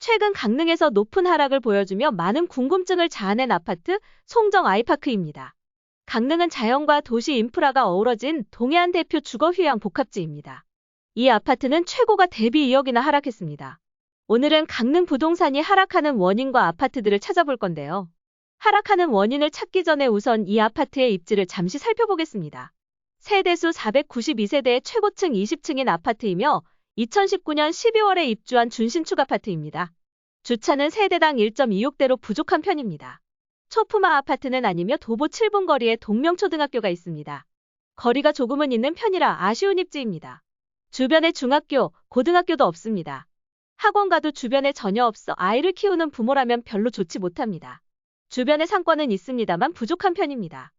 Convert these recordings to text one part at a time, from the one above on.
최근 강릉에서 높은 하락을 보여주며 많은 궁금증을 자아낸 아파트 송정 아이파크입니다. 강릉은 자연과 도시 인프라가 어우러진 동해안 대표 주거휴양 복합지입니다. 이 아파트는 최고가 대비 2억이나 하락했습니다. 오늘은 강릉 부동산이 하락하는 원인과 아파트들을 찾아볼 건데요. 하락하는 원인을 찾기 전에 우선 이 아파트의 입지를 잠시 살펴보겠습니다. 세대수 492세대의 최고층 20층인 아파트이며 2019년 12월에 입주한 준신축 아파트입니다. 주차는 세대당 1.26대로 부족한 편입니다. 초품화 아파트는 아니며 도보 7분 거리에 동명초등학교가 있습니다. 거리가 조금은 있는 편이라 아쉬운 입지입니다. 주변에 중학교, 고등학교도 없습니다. 학원가도 주변에 전혀 없어 아이를 키우는 부모라면 별로 좋지 못합니다. 주변에 상권은 있습니다만 부족한 편입니다.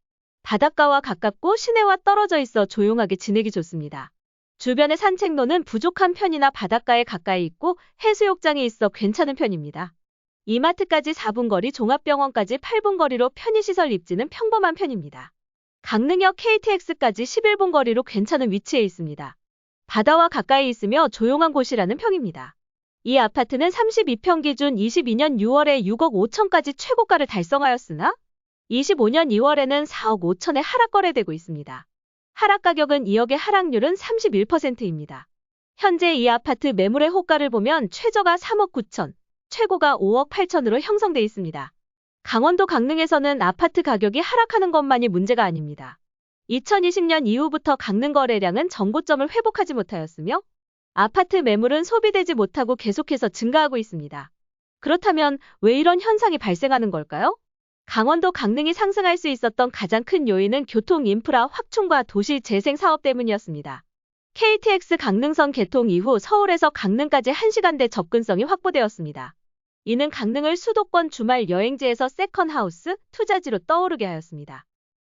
바닷가와 가깝고 시내와 떨어져 있어 조용하게 지내기 좋습니다. 주변에 산책로는 부족한 편이나 바닷가에 가까이 있고 해수욕장이 있어 괜찮은 편입니다. 이마트까지 4분 거리, 종합병원까지 8분 거리로 편의시설 입지는 평범한 편입니다. 강릉역 KTX까지 11분 거리로 괜찮은 위치에 있습니다. 바다와 가까이 있으며 조용한 곳이라는 평입니다. 이 아파트는 32평 기준 22년 6월에 6억 5천까지 최고가를 달성하였으나 25년 2월에는 4억 5천에 하락 거래되고 있습니다. 하락 가격은 2억의 하락률은 31%입니다. 현재 이 아파트 매물의 호가를 보면 최저가 3억 9천, 최고가 5억 8천으로 형성돼 있습니다. 강원도 강릉에서는 아파트 가격이 하락하는 것만이 문제가 아닙니다. 2020년 이후부터 강릉 거래량은 전고점을 회복하지 못하였으며 아파트 매물은 소비되지 못하고 계속해서 증가하고 있습니다. 그렇다면 왜 이런 현상이 발생하는 걸까요? 강원도 강릉이 상승할 수 있었던 가장 큰 요인은 교통 인프라 확충과 도시 재생 사업 때문이었습니다. KTX 강릉선 개통 이후 서울에서 강릉까지 1시간대 접근성이 확보되었습니다. 이는 강릉을 수도권 주말 여행지에서 세컨하우스, 투자지로 떠오르게 하였습니다.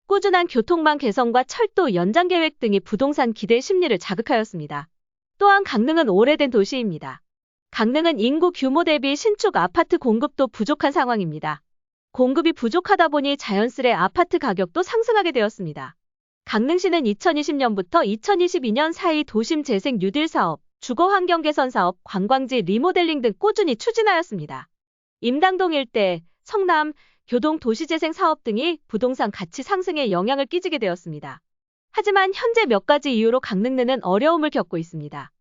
꾸준한 교통망 개선과 철도 연장 계획 등이 부동산 기대 심리를 자극하였습니다. 또한 강릉은 오래된 도시입니다. 강릉은 인구 규모 대비 신축 아파트 공급도 부족한 상황입니다. 공급이 부족하다 보니 자연스레 아파트 가격도 상승하게 되었습니다. 강릉시는 2020년부터 2022년 사이 도심 재생 뉴딜 사업, 주거 환경 개선 사업, 관광지 리모델링 등 꾸준히 추진하였습니다. 임당동 일대, 성남, 교동 도시재생 사업 등이 부동산 가치 상승에 영향을 끼치게 되었습니다. 하지만 현재 몇 가지 이유로 강릉내는 어려움을 겪고 있습니다.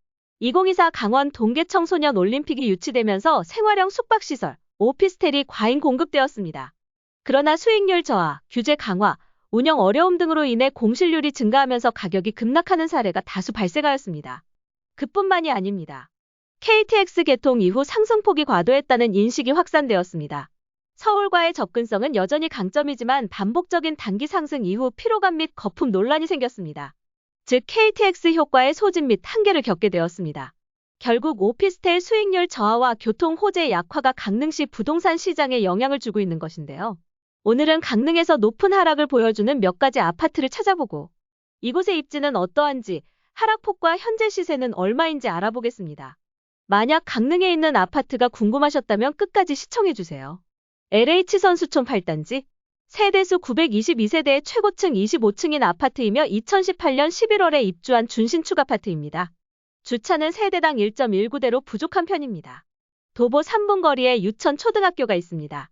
2024 강원 동계청소년 올림픽이 유치되면서 생활형 숙박시설, 오피스텔이 과잉 공급되었습니다. 그러나 수익률 저하, 규제 강화, 운영 어려움 등으로 인해 공실률이 증가하면서 가격이 급락하는 사례가 다수 발생하였습니다. 그뿐만이 아닙니다. KTX 개통 이후 상승폭이 과도했다는 인식이 확산되었습니다. 서울과의 접근성은 여전히 강점이지만 반복적인 단기 상승 이후 피로감 및 거품 논란이 생겼습니다. 즉 KTX 효과의 소진 및 한계를 겪게 되었습니다. 결국 오피스텔 수익률 저하와 교통 호재 약화가 강릉시 부동산 시장에 영향을 주고 있는 것인데요. 오늘은 강릉에서 높은 하락을 보여주는 몇 가지 아파트를 찾아보고 이곳의 입지는 어떠한지, 하락폭과 현재 시세는 얼마인지 알아보겠습니다. 만약 강릉에 있는 아파트가 궁금하셨다면 끝까지 시청해주세요. LH 선수촌 8단지, 세대수 922세대의 최고층 25층인 아파트이며 2018년 11월에 입주한 준신축 아파트입니다. 주차는 세대당 1.19대로 부족한 편입니다. 도보 3분 거리에 유천 초등학교가 있습니다.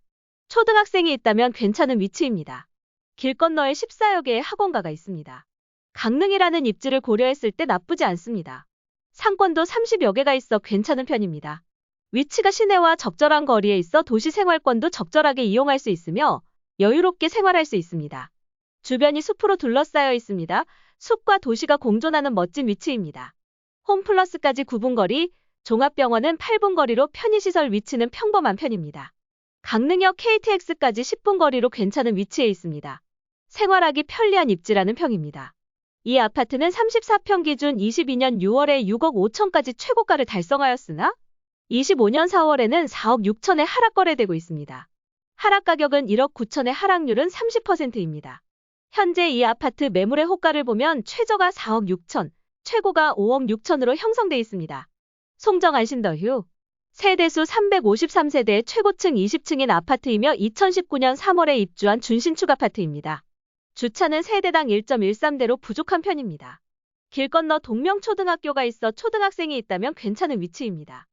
초등학생이 있다면 괜찮은 위치입니다. 길 건너에 14여 개의 학원가가 있습니다. 강릉이라는 입지를 고려했을 때 나쁘지 않습니다. 상권도 30여 개가 있어 괜찮은 편입니다. 위치가 시내와 적절한 거리에 있어 도시 생활권도 적절하게 이용할 수 있으며 여유롭게 생활할 수 있습니다. 주변이 숲으로 둘러싸여 있습니다. 숲과 도시가 공존하는 멋진 위치입니다. 홈플러스까지 9분 거리, 종합병원은 8분 거리로 편의시설 위치는 평범한 편입니다. 강릉역 KTX까지 10분 거리로 괜찮은 위치에 있습니다. 생활하기 편리한 입지라는 평입니다. 이 아파트는 34평 기준 22년 6월에 6억 5천까지 최고가를 달성하였으나 25년 4월에는 4억 6천에 하락 거래되고 있습니다. 하락 가격은 1억 9천의 하락률은 30%입니다. 현재 이 아파트 매물의 호가를 보면 최저가 4억 6천, 최고가 5억 6천으로 형성돼 있습니다. 송정 안신더휴, 세대수 353세대의 최고층 20층인 아파트이며 2019년 3월에 입주한 준신축 아파트입니다. 주차는 세대당 1.13대로 부족한 편입니다. 길 건너 동명초등학교가 있어 초등학생이 있다면 괜찮은 위치입니다.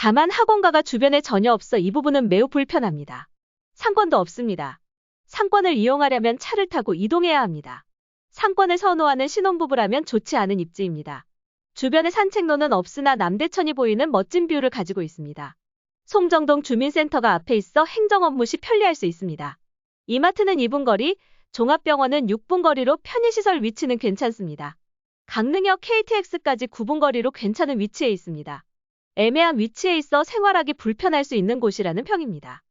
다만 학원가가 주변에 전혀 없어 이 부분은 매우 불편합니다. 상권도 없습니다. 상권을 이용하려면 차를 타고 이동해야 합니다. 상권을 선호하는 신혼부부라면 좋지 않은 입지입니다. 주변에 산책로는 없으나 남대천이 보이는 멋진 뷰를 가지고 있습니다. 송정동 주민센터가 앞에 있어 행정 업무 시 편리할 수 있습니다. 이마트는 2분 거리, 종합병원은 6분 거리로 편의시설 위치는 괜찮습니다. 강릉역 KTX까지 9분 거리로 괜찮은 위치에 있습니다. 애매한 위치에 있어 생활하기 불편할 수 있는 곳이라는 평입니다.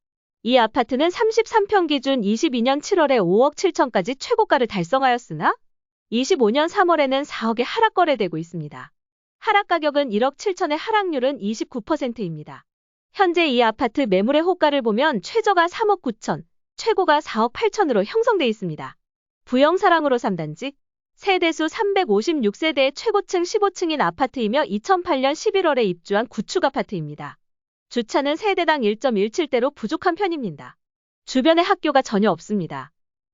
이 아파트는 33평 기준 22년 7월에 5억 7천까지 최고가를 달성하였으나 25년 3월에는 4억에 하락 거래되고 있습니다. 하락 가격은 1억 7천의 하락률은 29%입니다. 현재 이 아파트 매물의 호가를 보면 최저가 3억 9천, 최고가 4억 8천으로 형성돼 있습니다. 부영사랑으로 3단지, 세대수 356세대의 최고층 15층인 아파트이며 2008년 11월에 입주한 구축 아파트입니다. 주차는 세대당 1.17대로 부족한 편입니다. 주변에 학교가 전혀 없습니다.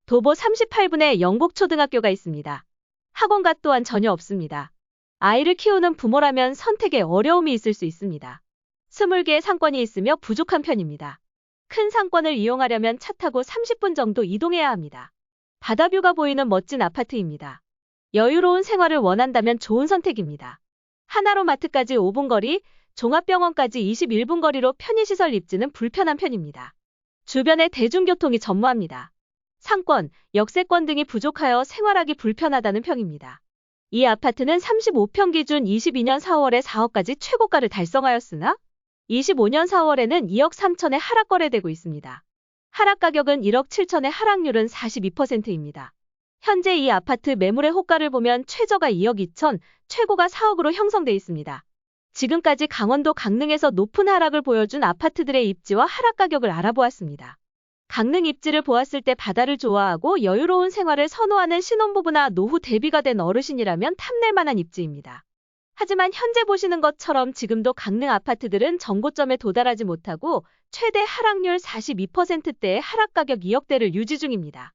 도보 38분에 영국초등학교가 있습니다. 학원가 또한 전혀 없습니다. 아이를 키우는 부모라면 선택에 어려움이 있을 수 있습니다. 20개의 상권이 있으며 부족한 편입니다. 큰 상권을 이용하려면 차 타고 30분 정도 이동해야 합니다. 바다뷰가 보이는 멋진 아파트입니다. 여유로운 생활을 원한다면 좋은 선택입니다. 하나로마트까지 5분 거리, 종합병원까지 21분 거리로 편의시설 입지는 불편한 편입니다. 주변에 대중교통이 전무합니다. 상권, 역세권 등이 부족하여 생활하기 불편하다는 평입니다. 이 아파트는 35평 기준 22년 4월에 4억까지 최고가를 달성하였으나 25년 4월에는 2억 3천에 하락 거래되고 있습니다. 하락 가격은 1억 7천의 하락률은 42%입니다. 현재 이 아파트 매물의 호가를 보면 최저가 2억 2천, 최고가 4억으로 형성돼 있습니다. 지금까지 강원도 강릉에서 높은 하락을 보여준 아파트들의 입지와 하락 가격을 알아보았습니다. 강릉 입지를 보았을 때 바다를 좋아하고 여유로운 생활을 선호하는 신혼부부나 노후 대비가 된 어르신이라면 탐낼 만한 입지입니다. 하지만 현재 보시는 것처럼 지금도 강릉 아파트들은 정고점에 도달하지 못하고 최대 하락률 42%대의 하락 가격 2억대를 유지 중입니다.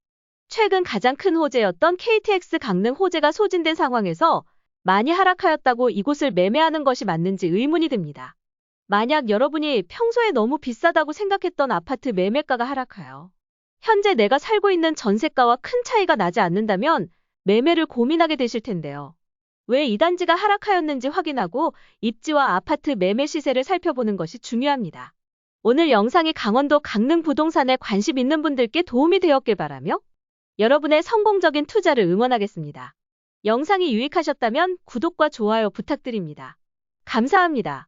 최근 가장 큰 호재였던 KTX 강릉 호재가 소진된 상황에서 많이 하락하였다고 이곳을 매매하는 것이 맞는지 의문이 듭니다. 만약 여러분이 평소에 너무 비싸다고 생각했던 아파트 매매가가 하락하여 현재 내가 살고 있는 전세가와 큰 차이가 나지 않는다면 매매를 고민하게 되실 텐데요. 왜 이 단지가 하락하였는지 확인하고 입지와 아파트 매매 시세를 살펴보는 것이 중요합니다. 오늘 영상이 강원도 강릉 부동산에 관심 있는 분들께 도움이 되었길 바라며 여러분의 성공적인 투자를 응원하겠습니다. 영상이 유익하셨다면 구독과 좋아요 부탁드립니다. 감사합니다.